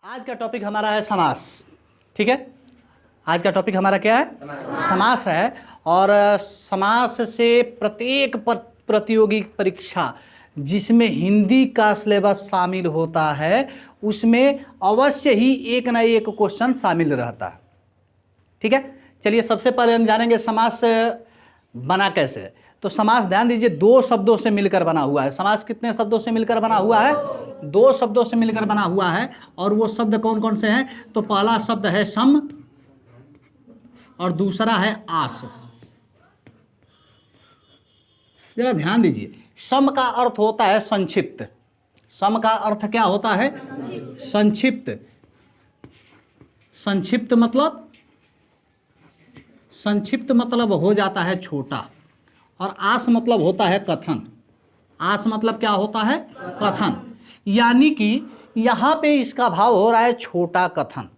आज का टॉपिक हमारा है समास। ठीक है, आज का टॉपिक हमारा क्या है? समास है। और समास से प्रत्येक प्रतियोगी परीक्षा जिसमें हिंदी का सिलेबस शामिल होता है उसमें अवश्य ही एक ना एक क्वेश्चन शामिल रहता है। ठीक है, चलिए सबसे पहले हम जानेंगे समास बना कैसे। तो समास ध्यान दीजिए, दो शब्दों से मिलकर बना हुआ है। समास कितने शब्दों से मिलकर बना हुआ है? दो शब्दों से मिलकर बना हुआ है। और वो शब्द कौन कौन से हैं? तो पहला शब्द है सम और दूसरा है आस। जरा ध्यान दीजिए, सम का अर्थ होता है संक्षिप्त। सम का अर्थ क्या होता है? संक्षिप्त। संक्षिप्त मतलब हो जाता है छोटा। और आस मतलब होता है कथन। आस मतलब क्या होता है? कथन। यानी कि यहाँ पे इसका भाव हो रहा है छोटा कथन।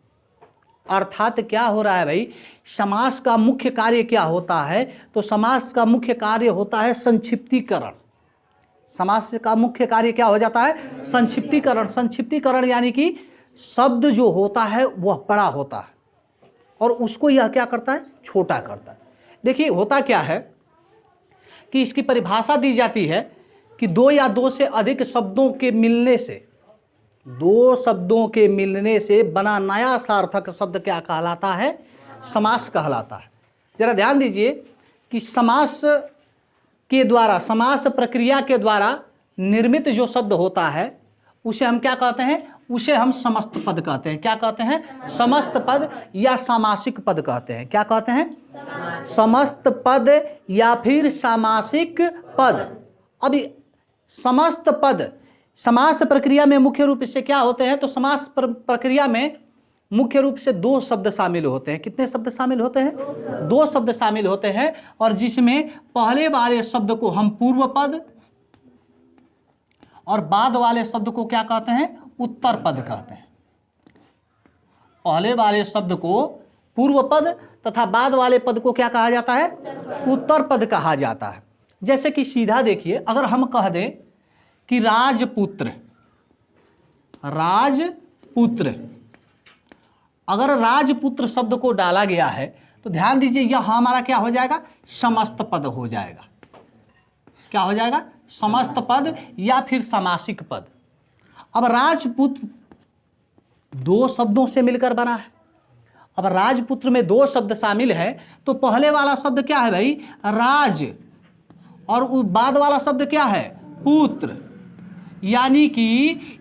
अर्थात क्या हो रहा है भाई, समास का मुख्य कार्य क्या होता है? तो समास का मुख्य कार्य होता है संक्षिप्तीकरण। समास का मुख्य कार्य क्या हो जाता है? संक्षिप्तीकरण। संक्षिप्तीकरण यानी कि शब्द जो होता है वह बड़ा होता है और उसको यह क्या करता है? छोटा करता है। देखिए होता क्या है कि इसकी परिभाषा दी जाती है कि दो या दो से अधिक शब्दों के मिलने से, दो शब्दों के मिलने से बना नया सार्थक शब्द क्या कहलाता है? समास कहलाता है। जरा ध्यान दीजिए कि समास के द्वारा, समास प्रक्रिया के द्वारा निर्मित जो शब्द होता है उसे हम क्या कहते हैं? उसे हम समस्त पद कहते हैं। क्या कहते हैं? समस्त पद या सामासिक पद कहते हैं। क्या कहते हैं? समस्त पद या फिर सामासिक पद। अब समस्त पद समास प्रक्रिया में मुख्य रूप से क्या होते हैं? तो समास प्रक्रिया में मुख्य रूप से दो शब्द शामिल होते हैं। कितने शब्द शामिल होते हैं? दो शब्द शामिल होते हैं। और जिसमें पहले वाले शब्द को हम पूर्व पद और बाद वाले शब्द को क्या कहते हैं? उत्तर पद कहते हैं। पहले वाले शब्द को पूर्व पद तथा बाद वाले पद को क्या कहा जाता है? उत्तर पद कहा जाता है। जैसे कि सीधा देखिए, अगर हम कह दें कि राजपुत्र, राजपुत्र, अगर राजपुत्र शब्द को डाला गया है तो ध्यान दीजिए यह हमारा क्या हो जाएगा? समस्त पद हो जाएगा। क्या हो जाएगा? समस्त पद या फिर सामासिक पद। अब राजपुत्र दो शब्दों से मिलकर बना है। अब राजपुत्र में दो शब्द शामिल है तो पहले वाला शब्द क्या है भाई? राज। और बाद वाला शब्द क्या है? पुत्र। यानी कि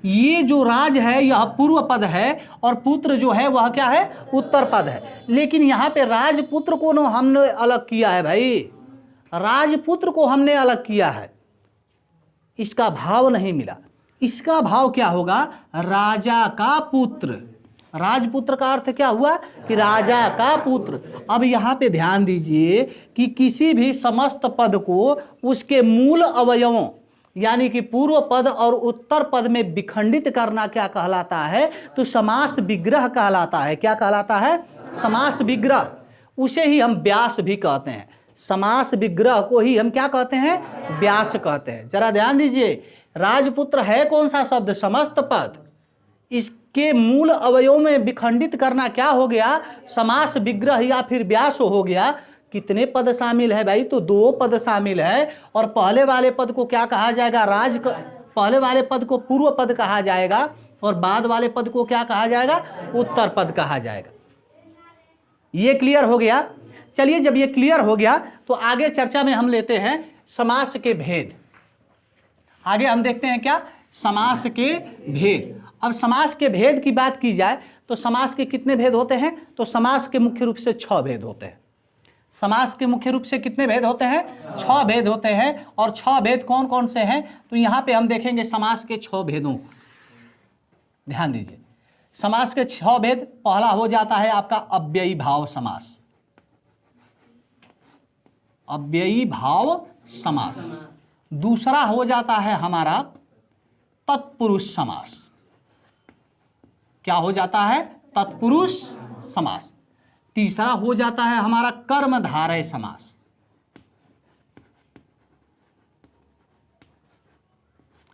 ये जो राज है यह पूर्व पद है और पुत्र जो है वह क्या है? उत्तर पद है। लेकिन यहाँ पे राजपुत्र को ना हमने अलग किया है भाई, राजपुत्र को हमने अलग किया है। इसका भाव नहीं मिला। इसका भाव क्या होगा? राजा का पुत्र। राजपुत्र का अर्थ क्या हुआ? कि राजा का पुत्र। अब यहाँ पे ध्यान दीजिए कि किसी भी समस्त पद को उसके मूल अवयवों यानी कि पूर्व पद और उत्तर पद में विखंडित करना क्या कहलाता है? तो समास विग्रह कहलाता है। क्या कहलाता है? समास विग्रह। उसे ही हम व्यास भी कहते हैं। समास विग्रह को ही हम क्या कहते हैं? व्यास कहते हैं। जरा ध्यान दीजिए, राजपुत्र है कौन सा शब्द? समस्त पद। इसके मूल अवयवों में विखंडित करना क्या हो गया? समास विग्रह या फिर व्यास हो गया। कितने पद शामिल है भाई? तो दो पद शामिल है। और पहले वाले पद को क्या कहा जाएगा? पहले वाले पद को पूर्व पद कहा जाएगा और बाद वाले पद को क्या कहा जाएगा? उत्तर पद कहा जाएगा। ये क्लियर हो गया? चलिए, जब ये क्लियर हो गया तो आगे चर्चा में हम लेते हैं समास के भेद। आगे हम देखते हैं क्या? समास के भेद। अब समास के भेद की बात की जाए तो समास के कितने भेद होते हैं? तो समास के मुख्य रूप से 6 भेद होते हैं। समास के मुख्य रूप से कितने भेद होते हैं? 6 भेद होते हैं। और 6 भेद कौन कौन से हैं? तो यहाँ पे हम देखेंगे समास के 6 भेदों। ध्यान दीजिए, समास के 6 भेद। पहला हो जाता है आपका अव्ययी भाव समास। अव्ययी भाव समास। दूसरा हो जाता है हमारा तत्पुरुष समास। क्या हो जाता है? तत्पुरुष समास। तीसरा हो जाता है हमारा कर्मधारय समास।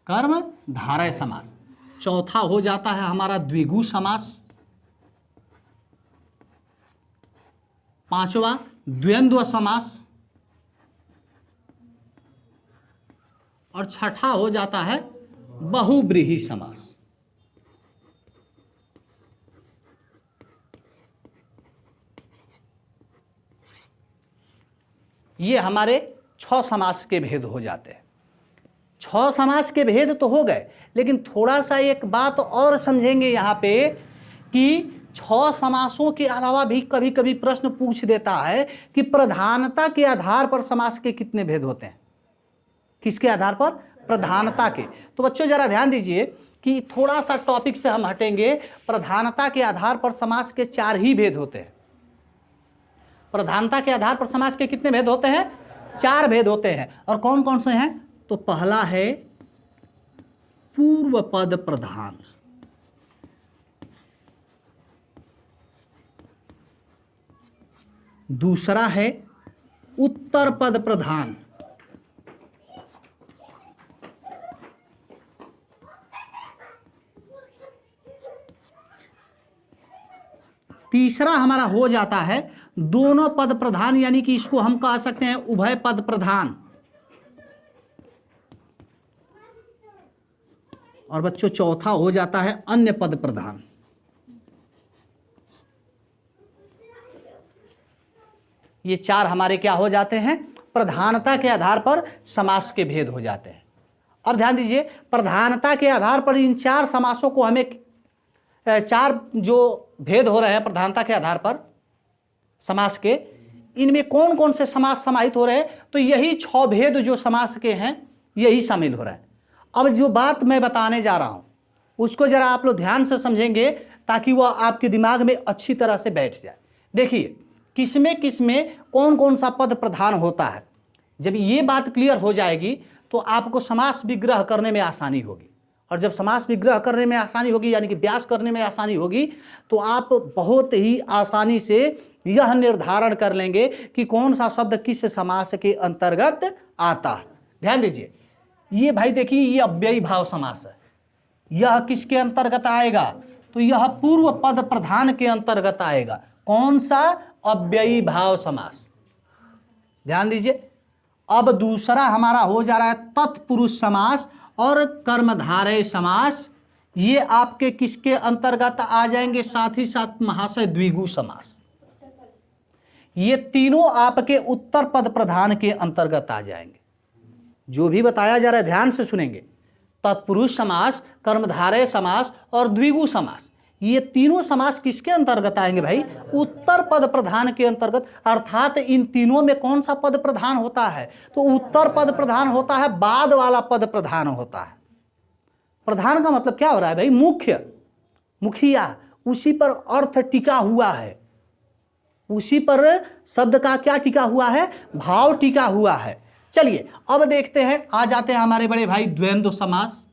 कर्मधारय समास। चौथा हो जाता है हमारा द्विगु समास, पांचवा द्वंद्व समास, और छठा हो जाता है बहुब्रीहि समास। ये हमारे 6 समास के भेद हो जाते हैं। 6 समास के भेद तो हो गए, लेकिन थोड़ा सा एक बात और समझेंगे यहाँ पे कि 6 समासों के अलावा भी कभी कभी प्रश्न पूछ देता है कि प्रधानता के आधार पर समास के कितने भेद होते हैं। किसके आधार पर? प्रधानता के। तो बच्चों जरा ध्यान दीजिए कि थोड़ा सा टॉपिक से हम हटेंगे। प्रधानता के आधार पर समास के 4 ही भेद होते हैं। प्रधानता के आधार पर समास के कितने भेद होते हैं? 4 भेद होते हैं। और कौन कौन से हैं? तो पहला है पूर्व पद प्रधान, दूसरा है उत्तर पद प्रधान, तीसरा हमारा हो जाता है दोनों पद प्रधान, यानी कि इसको हम कह सकते हैं उभय पद प्रधान। और बच्चों चौथा हो जाता है अन्य पद प्रधान। ये 4 हमारे क्या हो जाते हैं? प्रधानता के आधार पर समास के भेद हो जाते हैं। अब ध्यान दीजिए, प्रधानता के आधार पर इन 4 समासों को हमें 4 जो भेद हो रहे हैं प्रधानता के आधार पर समास के, इनमें कौन कौन से समास समाहित हो रहे हैं? तो यही 6 भेद जो समास के हैं यही शामिल हो रहे हैं। अब जो बात मैं बताने जा रहा हूं उसको जरा आप लोग ध्यान से समझेंगे ताकि वह आपके दिमाग में अच्छी तरह से बैठ जाए। देखिए किसमें किसमें कौन कौन सा पद प्रधान होता है। जब ये बात क्लियर हो जाएगी तो आपको समास विग्रह करने में आसानी होगी, और जब समास विग्रह करने में आसानी होगी यानी कि व्यास करने में आसानी होगी तो आप बहुत ही आसानी से यह निर्धारण कर लेंगे कि कौन सा शब्द किस समास के अंतर्गत आता है। ध्यान दीजिए, ये भाई देखिए ये अव्ययी भाव समास है। यह किसके अंतर्गत आएगा? तो यह पूर्व पद प्रधान के अंतर्गत आएगा। कौन सा? अव्ययी भाव समास। ध्यान दीजिए, अब दूसरा हमारा हो जा रहा है तत्पुरुष समास और कर्मधारय समास। ये आपके किसके अंतर्गत आ जाएंगे? साथ ही साथ महाशय द्विगु समास। ये तीनों आपके उत्तर पद प्रधान के अंतर्गत आ जाएंगे। जो भी बताया जा रहा है ध्यान से सुनेंगे। तत्पुरुष समास, कर्मधारय समास और द्विगु समास, ये तीनों समास किसके अंतर्गत आएंगे भाई? उत्तर पद प्रधान के अंतर्गत। अर्थात इन तीनों में कौन सा पद प्रधान होता है? तो उत्तर पद प्रधान होता है, बाद वाला पद प्रधान होता है। प्रधान का मतलब क्या हो रहा है भाई? मुख्य, मुखिया, उसी पर अर्थ टिका हुआ है, उसी पर शब्द का क्या टिका हुआ है? भाव टिका हुआ है। चलिए अब देखते हैं, आ जाते हैं हमारे बड़े भाई द्वंद्व समास।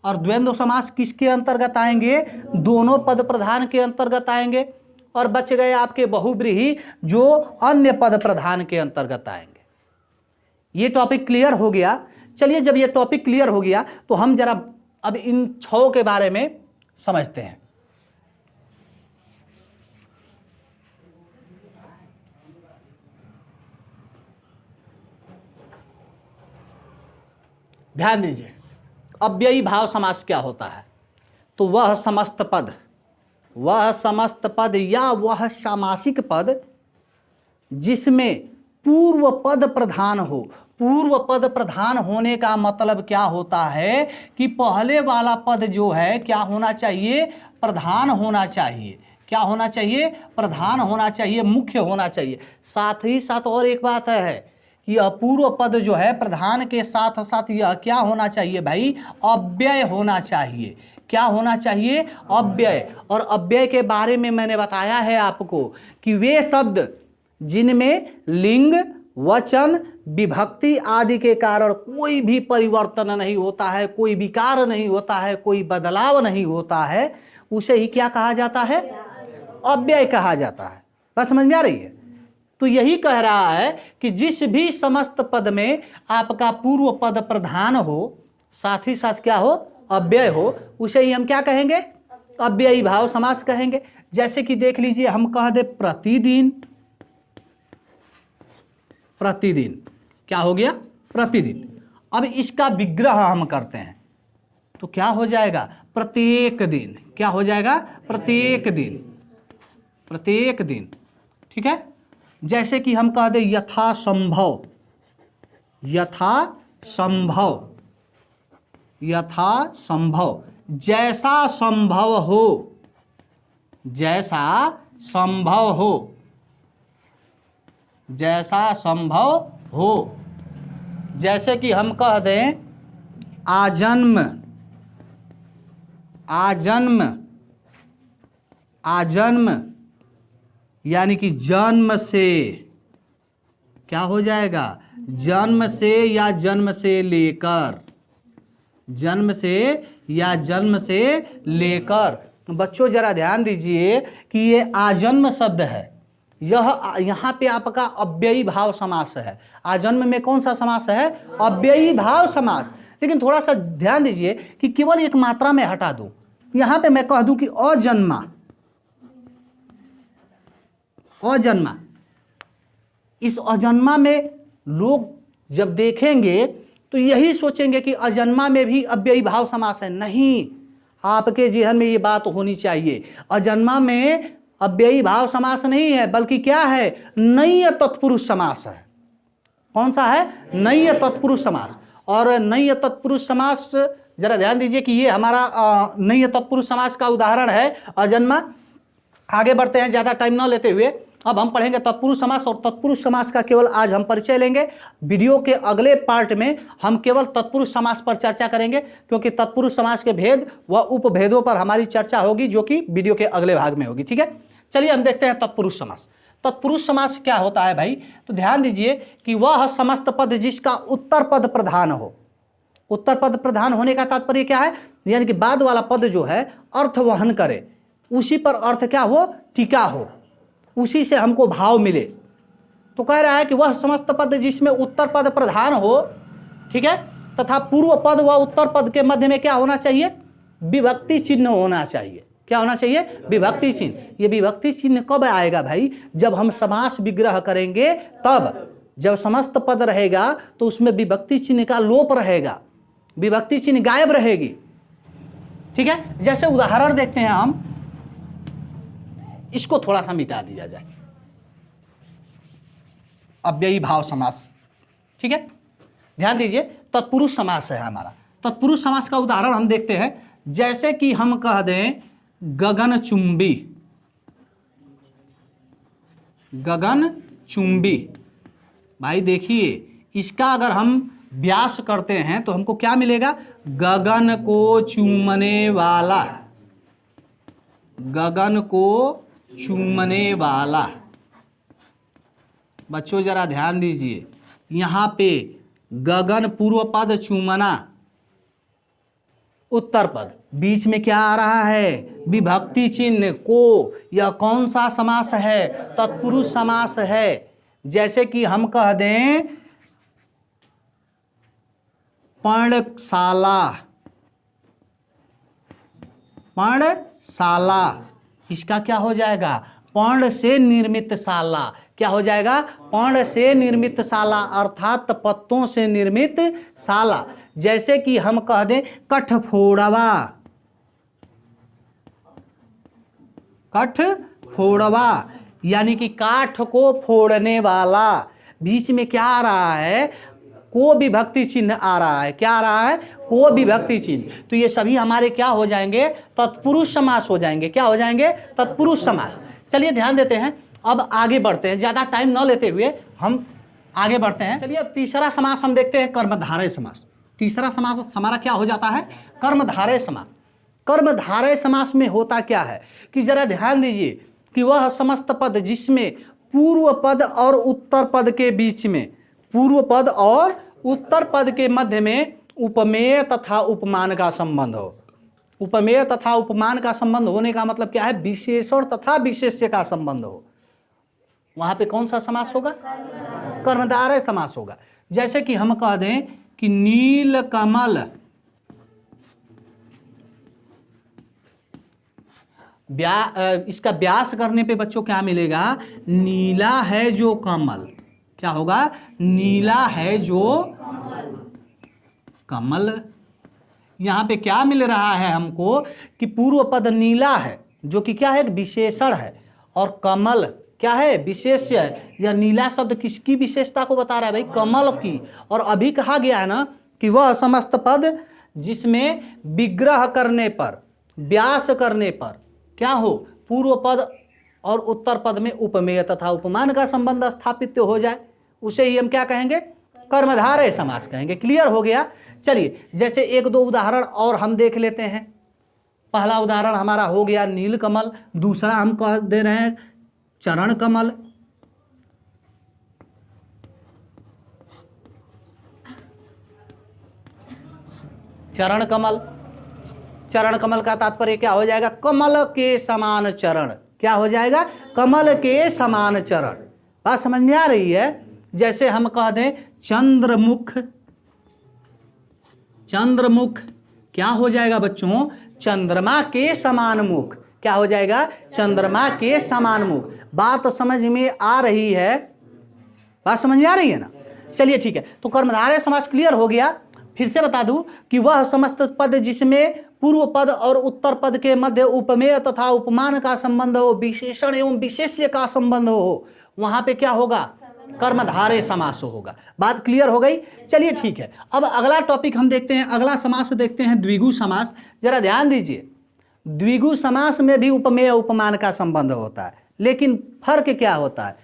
और द्वंद्व समास किसके अंतर्गत आएंगे? दोनों पद प्रधान के अंतर्गत आएंगे। और बच गए आपके बहुब्रीहि जो अन्य पद प्रधान के अंतर्गत आएंगे। ये टॉपिक क्लियर हो गया। चलिए जब ये टॉपिक क्लियर हो गया तो हम जरा अब इन 6 के बारे में समझते हैं। ध्यान दीजिए, अव्ययी भाव समास क्या होता है? तो वह समस्त पद या वह सामासिक पद जिसमें पूर्व पद प्रधान हो। पूर्व पद प्रधान होने का मतलब क्या होता है कि पहले वाला पद जो है क्या होना चाहिए? प्रधान होना चाहिए। क्या होना चाहिए? प्रधान होना चाहिए, मुख्य होना चाहिए। साथ ही साथ और एक बात है, यह पूर्व पद जो है प्रधान के साथ साथ यह क्या होना चाहिए भाई? अव्यय होना चाहिए। क्या होना चाहिए? अव्यय। और अव्यय के बारे में मैंने बताया है आपको कि वे शब्द जिनमें लिंग, वचन, विभक्ति आदि के कारण कोई भी परिवर्तन नहीं होता है, कोई विकार नहीं होता है, कोई बदलाव नहीं होता है, उसे ही क्या कहा जाता है? अव्यय कहा जाता है। बात समझ में आ रही है? तो यही कह रहा है कि जिस भी समस्त पद में आपका पूर्व पद प्रधान हो, साथ ही साथ क्या हो? अव्यय हो उसे ही हम क्या कहेंगे, अव्ययी भाव समास कहेंगे। जैसे कि देख लीजिए, हम कह दे प्रतिदिन, प्रतिदिन क्या हो गया, प्रतिदिन। अब इसका विग्रह हम करते हैं तो क्या हो जाएगा, प्रत्येक दिन। क्या हो जाएगा, प्रत्येक दिन, प्रत्येक दिन। ठीक है। जैसे कि हम कह दे यथा संभव, यथा संभव, यथा संभव, जैसा संभव हो, जैसा संभव हो, जैसा संभव हो। जैसे कि हम कह दें आजन्म, आजन्म, आजन्म यानी कि जन्म से। क्या हो जाएगा, जन्म से या जन्म से लेकर, जन्म से या जन्म से लेकर। बच्चों जरा ध्यान दीजिए कि ये आजन्म शब्द है, यह यहाँ पे आपका अव्ययी भाव समास है। आजन्म में कौन सा समास है, अव्ययी भाव समास। लेकिन थोड़ा सा ध्यान दीजिए कि केवल एक मात्रा में हटा दूं, यहाँ पे मैं कह दूं कि अजन्मा, अजन्मा। इस अजन्मा में लोग जब देखेंगे तो यही सोचेंगे कि अजन्मा में भी अव्ययी भाव समास है। नहीं, आपके जेहन में ये बात होनी चाहिए, अजन्मा में अव्ययी भाव समास नहीं है, बल्कि क्या है, नय्य तत्पुरुष समास है। कौन सा है, नय्य तत्पुरुष समास। और नय्य तत्पुरुष समास जरा ध्यान दीजिए कि ये हमारा नय्य तत्पुरुष समास का उदाहरण है अजन्मा। आगे बढ़ते हैं ज़्यादा टाइम ना लेते हुए, अब हम पढ़ेंगे तत्पुरुष समास। और तत्पुरुष समास का केवल आज हम परिचय लेंगे। वीडियो के अगले पार्ट में हम केवल तत्पुरुष समास पर चर्चा करेंगे, क्योंकि तत्पुरुष समास के भेद व उपभेदों पर हमारी चर्चा होगी, जो कि वीडियो के अगले भाग में होगी। ठीक है, चलिए हम देखते हैं तत्पुरुष समास। तत्पुरुष समास क्या होता है भाई, तो ध्यान दीजिए कि वह समस्त पद जिसका उत्तर पद प्रधान हो। उत्तर पद प्रधान होने का तात्पर्य क्या है, यानी कि बाद वाला पद जो है अर्थ वहन करे, उसी पर अर्थ क्या हो, टीका हो, उसी से हमको भाव मिले। तो कह रहा है कि वह समस्त पद जिसमें उत्तर पद प्रधान हो, ठीक है, तथा पूर्व पद व उत्तर पद के मध्य में क्या होना चाहिए, विभक्ति चिन्ह होना चाहिए। क्या होना चाहिए, विभक्ति चिन्ह। ये विभक्ति चिन्ह कब आएगा भाई, जब हम समास विग्रह करेंगे तब। जब समस्त पद रहेगा तो उसमें विभक्ति चिन्ह का लोप रहेगा, विभक्ति चिन्ह गायब रहेगी। ठीक है, जैसे उदाहरण देखते हैं हम, इसको थोड़ा सा मिटा दिया जाए, अव्ययी भाव समास। ठीक है, ध्यान दीजिए, तत्पुरुष समास है हमारा। तत्पुरुष समास का उदाहरण हम देखते हैं। जैसे कि हम कह दें गगनचुंबी, गगनचुंबी। भाई देखिए, इसका अगर हम व्यास करते हैं तो हमको क्या मिलेगा, गगन को चूमने वाला, गगन को चूमने वाला। बच्चों जरा ध्यान दीजिए, यहाँ पे गगन पूर्व पद, चूमना उत्तर पद, बीच में क्या आ रहा है, विभक्ति चिन्ह को। यह कौन सा समास है, तत्पुरुष समास है। जैसे कि हम कह दें पर्णशाला, पर्णशाला, इसका क्या हो जाएगा, पर्ण से निर्मित शाला। क्या हो जाएगा, पर्ण से निर्मित शाला, अर्थात पत्तों से निर्मित शाला। जैसे कि हम कह दें कठफोड़वा, कठफोड़वा यानी कि काठ को फोड़ने वाला। बीच में क्या आ रहा है, को विभक्ति चिन्ह आ रहा है। क्या आ रहा है, को विभक्ति चिन्ह। तो ये सभी हमारे क्या हो जाएंगे, तत्पुरुष समास हो जाएंगे। क्या हो जाएंगे, तत्पुरुष समास। चलिए ध्यान देते हैं, अब आगे बढ़ते हैं, ज़्यादा टाइम न लेते हुए हम आगे बढ़ते हैं। चलिए अब तीसरा समास हम देखते हैं, कर्मधारय समास। तीसरा समास हमारा क्या हो जाता है, कर्मधारय समास। कर्मधारय समास में होता क्या है कि जरा ध्यान दीजिए कि वह समस्त पद जिसमें पूर्व पद और उत्तर पद के बीच में, पूर्व पद और उत्तर पद के मध्य में उपमेय तथा उपमान का संबंध हो। उपमेय तथा उपमान का संबंध होने का मतलब क्या है, विशेषण तथा विशेष्य का संबंध हो। वहां पे कौन सा समास होगा, कर्मधारय समास होगा। जैसे कि हम कह दें कि नील कमल, इसका व्यास करने पे बच्चों क्या मिलेगा, नीला है जो कमल, क्या होगा, नीला है जो कमल। यहां पे क्या मिल रहा है हमको कि पूर्व पद नीला है जो कि क्या है, एक विशेषण है, और कमल क्या है, विशेष्य है। यह नीला शब्द किसकी विशेषता को बता रहा है भाई, कमल की। और अभी कहा गया है ना कि वह समस्त पद जिसमें विग्रह करने पर, व्यास करने पर क्या हो, पूर्व पद और उत्तर पद में उपमेय तथा उपमान का संबंध स्थापित हो जाए, उसे ही हम क्या कहेंगे, कर्मधारय समास कहेंगे। क्लियर हो गया। चलिए जैसे एक दो उदाहरण और हम देख लेते हैं। पहला उदाहरण हमारा हो गया नीलकमल, दूसरा हम कह दे रहे हैं चरण कमल। चरण कमल, चरण कमल का तात्पर्य क्या हो जाएगा, कमल के समान चरण, क्या हो जाएगा, कमल के समान चरण। बात समझ में आ रही है। जैसे हम कह दें चंद्रमुख, चंद्रमुख क्या हो जाएगा बच्चों, चंद्रमा के समान मुख, क्या हो जाएगा, चंद्रमा के समान मुख। बात समझ में आ रही है, बात समझ में आ रही है ना। चलिए ठीक है, तो कर्मधारय समास क्लियर हो गया। फिर से बता दूं कि वह समस्त पद जिसमें पूर्व पद और उत्तर पद के मध्य उपमेय तथा उपमान का संबंध हो, विशेषण एवं विशेष्य का संबंध हो, वहां पे क्या होगा, कर्मधारय समास होगा। बात क्लियर हो गई। चलिए ठीक है, अब अगला टॉपिक हम देखते हैं, अगला समास देखते हैं द्विगु समास। जरा ध्यान दीजिए, द्विगु समास में भी उपमेय उपमान का संबंध होता है, लेकिन फर्क क्या होता है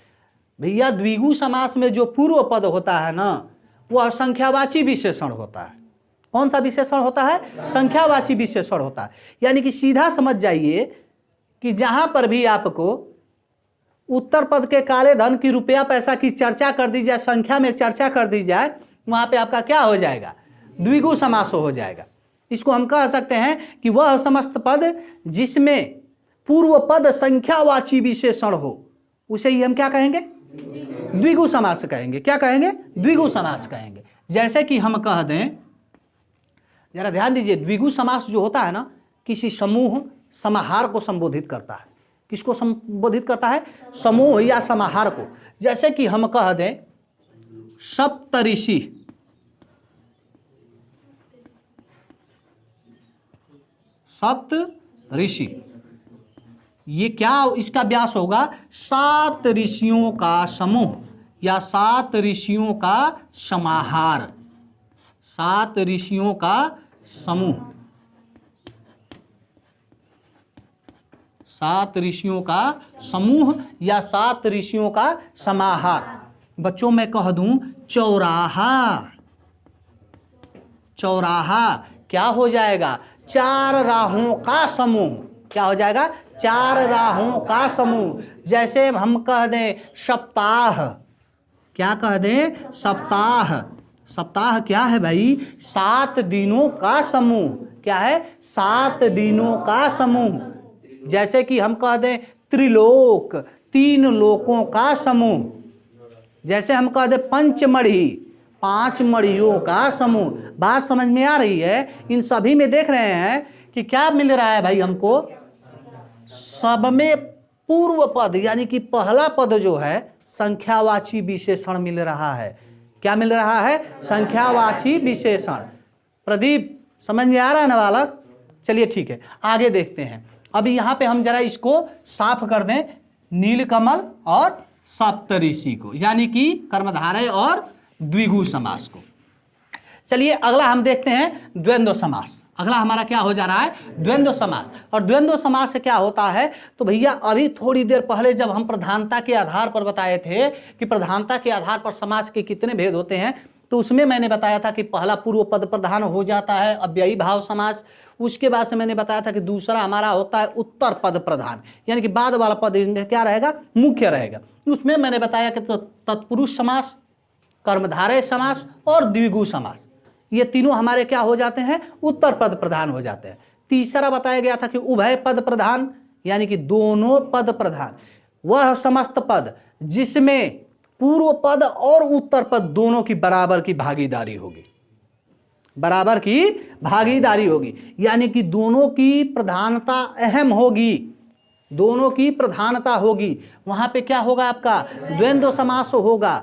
भैया, द्विगु समास में जो पूर्व पद होता है ना, वह संख्यावाची विशेषण होता है। कौन सा विशेषण होता है, संख्यावाची विशेषण होता है। यानी कि सीधा समझ जाइए कि जहां पर भी आपको उत्तर पद के काले धन की, रुपया पैसा की चर्चा कर दी जाए, संख्या में चर्चा कर दी जाए, वहां पे आपका क्या हो जाएगा, द्विगु समास हो जाएगा। इसको हम कह सकते हैं कि वह समस्त पद जिसमें पूर्व पद संख्यावाची विशेषण हो, उसे ही हम क्या कहेंगे, द्विगु समास कहेंगे। क्या कहेंगे, द्विगु समास कहेंगे। जैसे कि हम कह दें, जरा ध्यान दीजिए, द्विगु समास जो होता है ना, किसी समूह समाहार को संबोधित करता है। किसको संबोधित करता है, समूह या समाहार को। जैसे कि हम कह दें सप्तऋषि, सप्तऋषि, ये क्या, इसका व्यास होगा 7 ऋषियों का समूह या 7 ऋषियों का समाहार, 7 ऋषियों का समूह, 7 ऋषियों का समूह या 7 ऋषियों का समाहार। बच्चों मैं कह दूं चौराहा, चौराहा क्या हो जाएगा, 4 राहों का समूह, क्या हो जाएगा, 4 राहों का समूह। जैसे हम कह दें सप्ताह, क्या कह दें, सप्ताह, सप्ताह क्या है भाई, 7 दिनों का समूह, क्या है, 7 दिनों का समूह। जैसे कि हम कह दें त्रिलोक, 3 लोकों का समूह। जैसे हम कह दें पंचमढ़ी, 5 मढ़ियों का समूह। बात समझ में आ रही है। इन सभी में देख रहे हैं कि क्या मिल रहा है भाई हमको, सब में पूर्व पद यानी कि पहला पद जो है संख्यावाची विशेषण मिल रहा है। क्या मिल रहा है, संख्यावाची विशेषण। प्रदीप समझ में आ रहा है ना बालक। चलिए ठीक है, आगे देखते हैं। अभी यहाँ पे हम जरा इसको साफ कर दें, नीलकमल और सप्तऋषि को, यानी कि कर्मधारय और द्विगु समास को। चलिए अगला हम देखते हैं द्वंद्व समास। अगला हमारा क्या हो जा रहा है, द्वंद्व समास। और द्वंद्व समास से क्या होता है, तो भैया अभी थोड़ी देर पहले जब हम प्रधानता के आधार पर बताए थे कि प्रधानता के आधार पर समास के कितने भेद होते हैं, तो उसमें मैंने बताया था कि पहला पूर्व पद प्रधान हो जाता है, अव्ययी भाव समास। उसके बाद से मैंने बताया था कि दूसरा हमारा होता है उत्तर पद प्रधान, यानी कि बाद वाला पद इसमें क्या रहेगा, मुख्य रहेगा। उसमें मैंने बताया कि तत्पुरुष समास, कर्मधारय समास और द्विगु समास, ये तीनों हमारे क्या हो जाते हैं, उत्तर पद प्रधान हो जाते हैं। तीसरा बताया गया था कि उभय पद प्रधान, यानी कि दोनों पद प्रधान, वह समस्त पद जिसमें पूर्व पद और उत्तर पद दोनों की बराबर की भागीदारी होगी, बराबर की भागीदारी होगी, यानी कि दोनों की प्रधानता अहम होगी। दोनों की प्रधानता होगी, वहां पे क्या होगा आपका द्वंद्व समास होगा।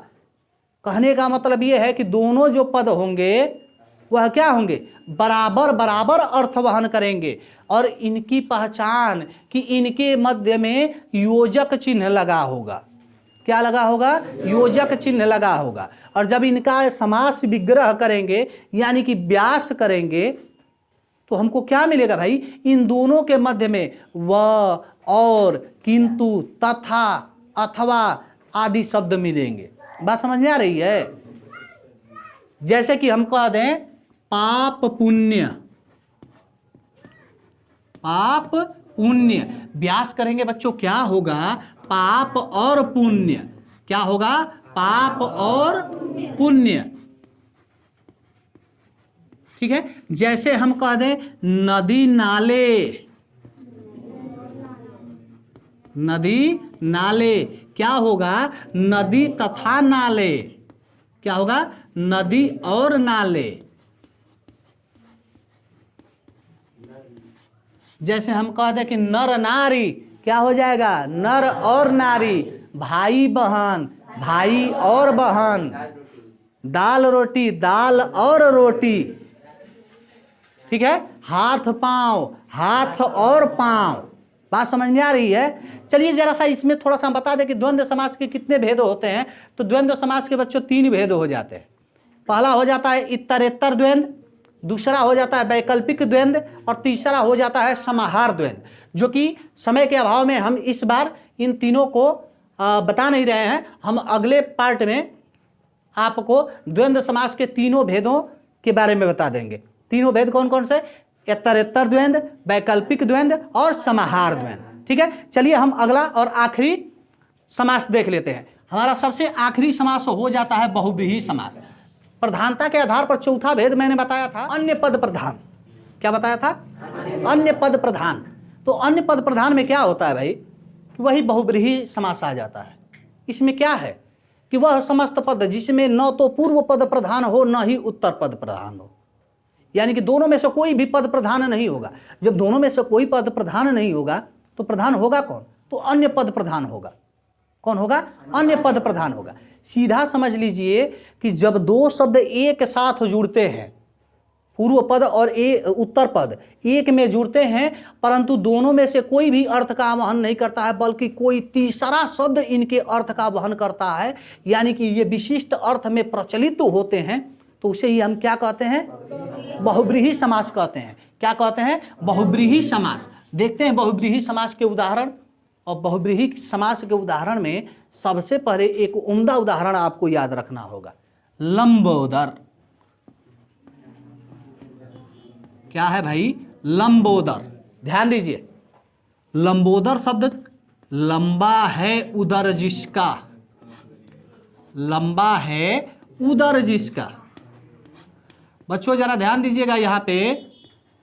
कहने का मतलब यह है कि दोनों जो पद होंगे वह क्या होंगे, बराबर बराबर अर्थ वहन करेंगे, और इनकी पहचान कि इनके मध्य में योजक चिन्ह लगा होगा। क्या लगा होगा, योजक चिन्ह लगा होगा। और जब इनका समास विग्रह करेंगे यानी कि व्यास करेंगे तो हमको क्या मिलेगा भाई, इन दोनों के मध्य में व, और, किंतु, तथा, अथवा आदि शब्द मिलेंगे। बात समझ में आ रही है। जैसे कि हम कह दें पाप पुण्य, पाप पुण्य, व्यास करेंगे बच्चों क्या होगा, पाप और पुण्य। क्या होगा, पाप और पुण्य। ठीक है। जैसे हम कह दें नदी नाले, नदी नाले, क्या होगा, नदी तथा नाले। क्या होगा, नदी और नाले। जैसे हम कह दें कि नर नारी, क्या हो जाएगा, नर और नारी, भाई बहन, भाई और बहन, दाल रोटी, दाल और रोटी। ठीक है। हाथ पांव, हाथ और पांव। बात समझ में आ रही है। चलिए जरा सा इसमें थोड़ा सा बता दें कि द्वंद्व समास के कितने भेद होते हैं। तो द्वंद्व समास के बच्चों 3 भेद हो जाते हैं। पहला हो जाता है इत्तरेत्तर द्वंद्व, दूसरा हो जाता है वैकल्पिक द्वंद्व, और तीसरा हो जाता है समाहार द्वंद्व, जो कि समय के अभाव में हम इस बार इन तीनों को बता नहीं रहे हैं। हम अगले पार्ट में आपको द्वंद्व समास के तीनों भेदों के बारे में बता देंगे। तीनों भेद कौन कौन से, इत्तरेत्तर द्वंद्व, वैकल्पिक द्वंद्व और समाहार द्वंद्व। ठीक है। चलिए हम अगला और आखिरी समास देख लेते हैं। हमारा सबसे आखिरी समास हो जाता है बहुव्रीहि समास। प्रधानता के आधार पर चौथा भेद मैंने बताया था अन्य पद प्रधान। क्या बताया था, अन्य पद प्रधान। तो अन्य पद प्रधान में क्या होता है भाई, कि वही बहुव्रीहि समास आ जाता है। इसमें क्या है कि वह समस्त पद जिसमें न तो पूर्व पद प्रधान हो न ही उत्तर पद प्रधान हो, यानी कि दोनों में से कोई भी पद प्रधान नहीं होगा। जब दोनों में से कोई पद प्रधान नहीं होगा तो प्रधान होगा कौन, तो अन्य पद प्रधान होगा। कौन होगा, अन्य पद प्रधान होगा। सीधा समझ लीजिए कि जब दो शब्द एक साथ जुड़ते हैं, पूर्व पद और उत्तर पद एक में जुड़ते हैं, परंतु दोनों में से कोई भी अर्थ का वहन नहीं करता है, बल्कि कोई तीसरा शब्द इनके अर्थ का वहन करता है, यानी कि ये विशिष्ट अर्थ में प्रचलित होते हैं, तो उसे ही हम क्या कहते हैं, बहुव्रीहि समास कहते हैं। क्या कहते हैं, बहुव्रीहि समास। देखते हैं बहुव्रीहि समास के उदाहरण। और बहुव्रीहि समास के उदाहरण में सबसे पहले एक उम्दा उदाहरण आपको याद रखना होगा, लंबोदर। क्या है भाई, लंबोदर। ध्यान दीजिए, लंबोदर शब्द लंबा है उदर जिसका, लंबा है उदर जिसका। बच्चों जरा ध्यान दीजिएगा, यहाँ पे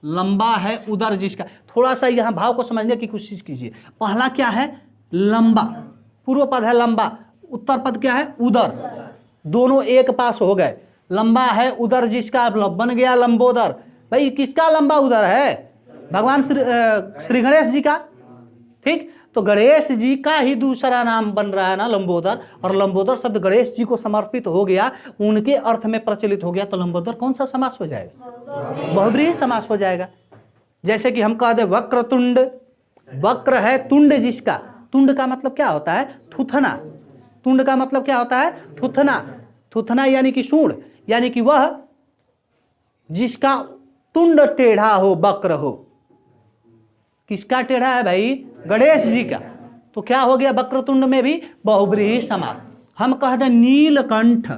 लंबा है उदर जिसका। थोड़ा सा यहाँ भाव को समझने की कोशिश कीजिए। पहला क्या है, लंबा, पूर्व पद है लंबा, उत्तर पद क्या है, उदर। दोनों एक पास हो गए। लंबा है उदर जिसका बन गया लंबोदर। भाई किसका लंबा उदर है, भगवान श्री गणेश जी का। ठीक, तो गणेश जी का ही दूसरा नाम बन रहा है ना लंबोदर, और लंबोदर शब्द गणेश जी को समर्पित हो गया, उनके अर्थ में प्रचलित हो गया, तो लंबोदर कौन सा समास हो जाएगा, बहुव्रीहि समास हो जाएगा। जैसे कि हम कह दे वक्रतुंड, वक्र है तुंड जिसका। तुंड का मतलब क्या होता है, थुथना। तुंड का मतलब क्या होता है, थुथना। थुथना यानी कि सूंड, यानी कि वह जिसका तुंड टेढ़ा हो, वक्र हो। किसका टेढ़ा है भाई, गणेश जी का। तो क्या हो गया, वक्रतुंड में भी बहुव्रीहि समास। हम कह दें नीलकंठ,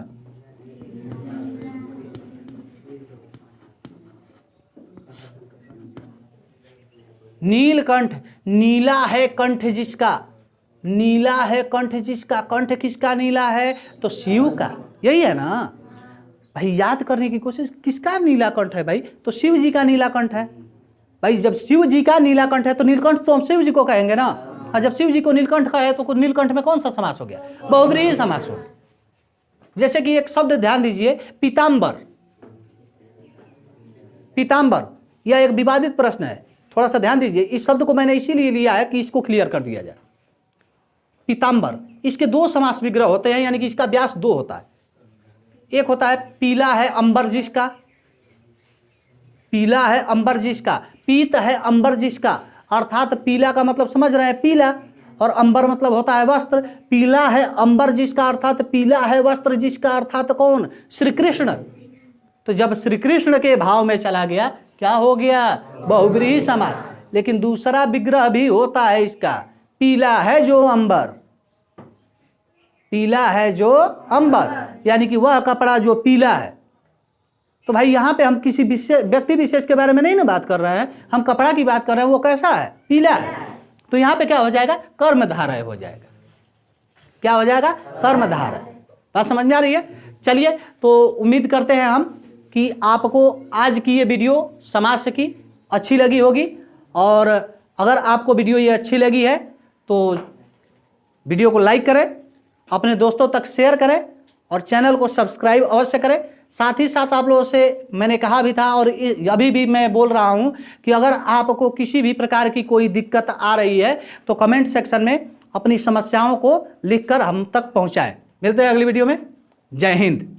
नीलकंठ, नीला है कंठ जिसका, नीला है कंठ जिसका। कंठ किसका नीला है, तो शिव का। यही है ना भाई, याद करने की कोशिश, किसका नीला कंठ है भाई, तो शिव जी का नीला कंठ है। भाई जब शिव जी का नीला कंठ है तो नीलकंठ तो हम शिव जी को कहेंगे ना। और जब शिव जी को नीलकंठ कहे तो नीलकंठ में कौन सा समास हो गया, बहुव्रीहि समास हो। जैसे कि एक शब्द ध्यान दीजिए, पीताम्बर। पीताम्बर यह एक विवादित प्रश्न है, थोड़ा सा ध्यान दीजिए, इस शब्द को मैंने इसीलिए लिया है कि इसको क्लियर कर दिया जाए। पीताम्बर, इसके दो समास विग्रह होते हैं, यानी कि इसका व्यास दो होता है। एक होता है पीला है अंबर जिसका, पीला है अंबर जिसका, पीत है अंबर जिसका, अर्थात पीला का मतलब समझ रहे हैं पीला, और अंबर मतलब होता है वस्त्र। पीला है अंबर जिसका अर्थात पीला है वस्त्र जिसका, अर्थात कौन? श्री कृष्ण। तो जब श्री कृष्ण के भाव में चला गया, क्या हो गया? बहुब्रीहि समास। लेकिन दूसरा विग्रह भी होता है इसका, पीला है जो अंबर, पीला है जो अंबर, यानी कि वह कपड़ा जो पीला है। तो भाई यहां पे हम किसी व्यक्ति विशेष के बारे में नहीं ना बात कर रहे हैं, हम कपड़ा की बात कर रहे हैं, वो कैसा है? पीला है। तो यहां पे क्या हो जाएगा? कर्मधारय हो जाएगा। क्या हो जाएगा? कर्मधारय। बात समझ में आ रही है? चलिए, तो उम्मीद करते हैं हम कि आपको आज की ये वीडियो समास की अच्छी लगी होगी, और अगर आपको वीडियो ये अच्छी लगी है तो वीडियो को लाइक करें, अपने दोस्तों तक शेयर करें, और चैनल को सब्सक्राइब अवश्य करें। साथ ही साथ आप लोगों से मैंने कहा भी था, और अभी भी मैं बोल रहा हूं कि अगर आपको किसी भी प्रकार की कोई दिक्कत आ रही है तो कमेंट सेक्शन में अपनी समस्याओं को लिखकर हम तक पहुंचाएं। मिलते हैं अगली वीडियो में। जय हिंद।